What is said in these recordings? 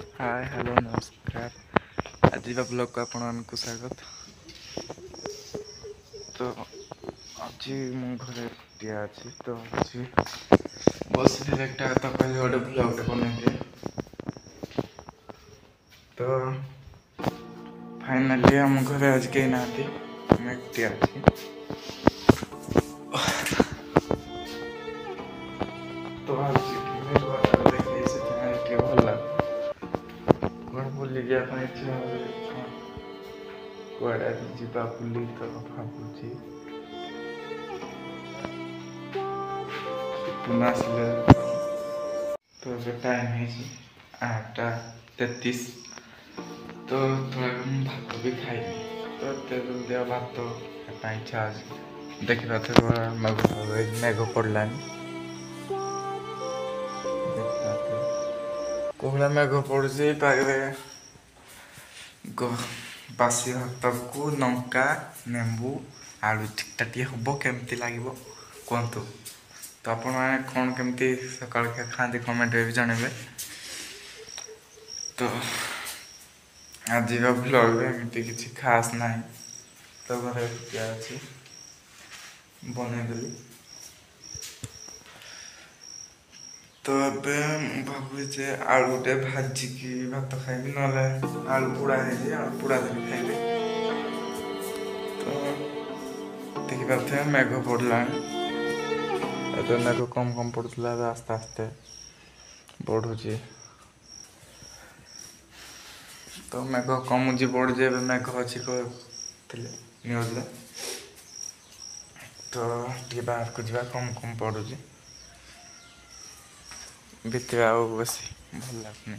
Hi hello नमस्कार आज blog को आपको स्वागत। तो आज मो घरे टिया अच्छी तो आज बस तो कहले गोटे ब्लॉगटे बनैदिए तो फाइनाली आम घरे आज कहीं ना टिया अच्छी तो आज देखिए से भल लगे कौन बुली जाए इच्छा कड़े जा बुली तो भावुची पुनः आसले तो टाइम है 8:33 तो थोड़ा भात भी खाइनी तो जल्दी भात खाई इच्छा आज देखा मेघ पड़लानी कोहला मेघ पड़ुचे पागे बासी भात को लंका नेंबू आलू चिकटा टी हम केमती लगे कहतु तो आपण मैंने कौन केमती सकाल खाते कमेंट भी जनइबे। तो आज ब्लॉग एमती किसी खास ना तो घर क्या अच्छी बनईदेली तो ए भावे आलूटे भाजिकी भात खाइबी ना आलू पोड़ा है आलू पोड़ा धरी खाइबी। तो देखिए मेघ पड़ला तो मेघ कम कम पड़ूला आस्ते आस्ते बढ़ुची तो मेघ कमुची बढ़ुचे मेघ अच्छी कहते न्यूज तो टे बाहर को जा कम कम पड़ुची बीतवा बस भल लगुनि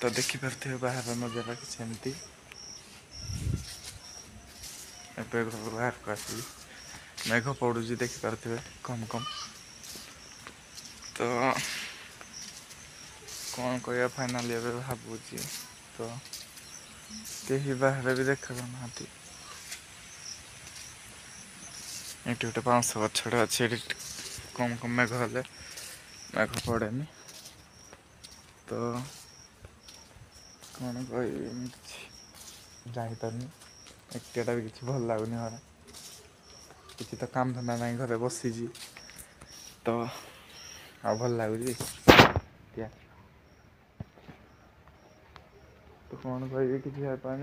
तो देखिपे बाहर नजारा कि घर बाहर को आसली मेघ पड़ुची देखिपे कम कम तो कौन कह फाइनाली भावुची तो कहीं बाहर भी देखा ना ये गोटे बाउंस गछड़े अच्छे कम कम मेघ हेले मेघ पड़ेनि तो कौन कह जापारे एकटा भी किसी भल लगुनि घर किसी तो काम धंदा ना घर बसी तो आ भल लगुच तो कौन कह किसी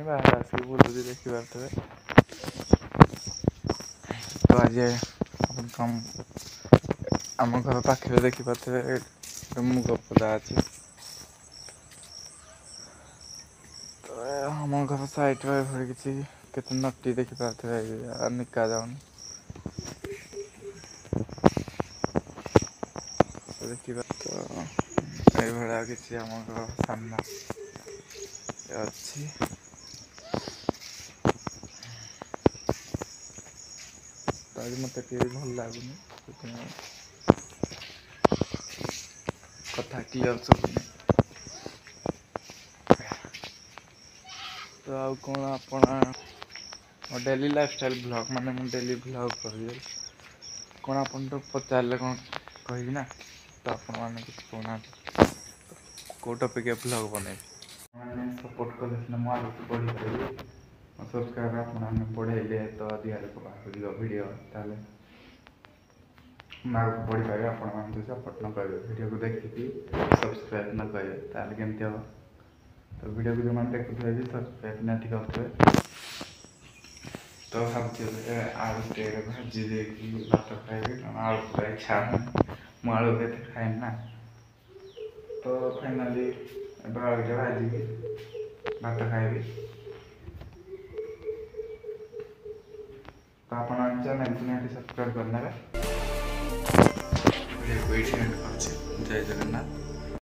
बाहर आसिक बुलूची देखिपे तो आज कम आम घर पाखे देखिपे मुगपदा अच्छी तो आम घर साइड किसी केते नटी देखिपे निका जाऊन देखा तो ये किसी आम घर सामना अच्छी तो आज मत भल लगुनि कथा क्लीयर सुनी तो आउ कौन आप डेली लाइफस्टाइल ब्लॉग माने मुझे डेली ब्लॉग कर कौन आप पचारे कौन कह ना तो आपने किसी कहना कौ टपिक ब्लॉग बन सपोर्ट कले मुझे आगे बढ़ी पारि सब्सक्राइब आपने बढ़ेले तो अधिका लोक बाहर भिडियो ताले आगे बढ़ी पारे आप सपोर्ट न करेंगे भिडियो को देखिए सब्सक्राइब न करेंगे ताले केमती हम तो भिडियो को जो मैंने देखुए भी सब्सक्राइब निहाती करते तो भावुचे आलूटे भाजी देखी भात खाइबी आलू पूरा इच्छा मुझे आलू के खाए ना तो फाइनाली आलूटे भाजी भात खाइबी तो आप चैनल को निहाती सब्सक्राइब करना वीडियो को ये जय जगन्नाथ।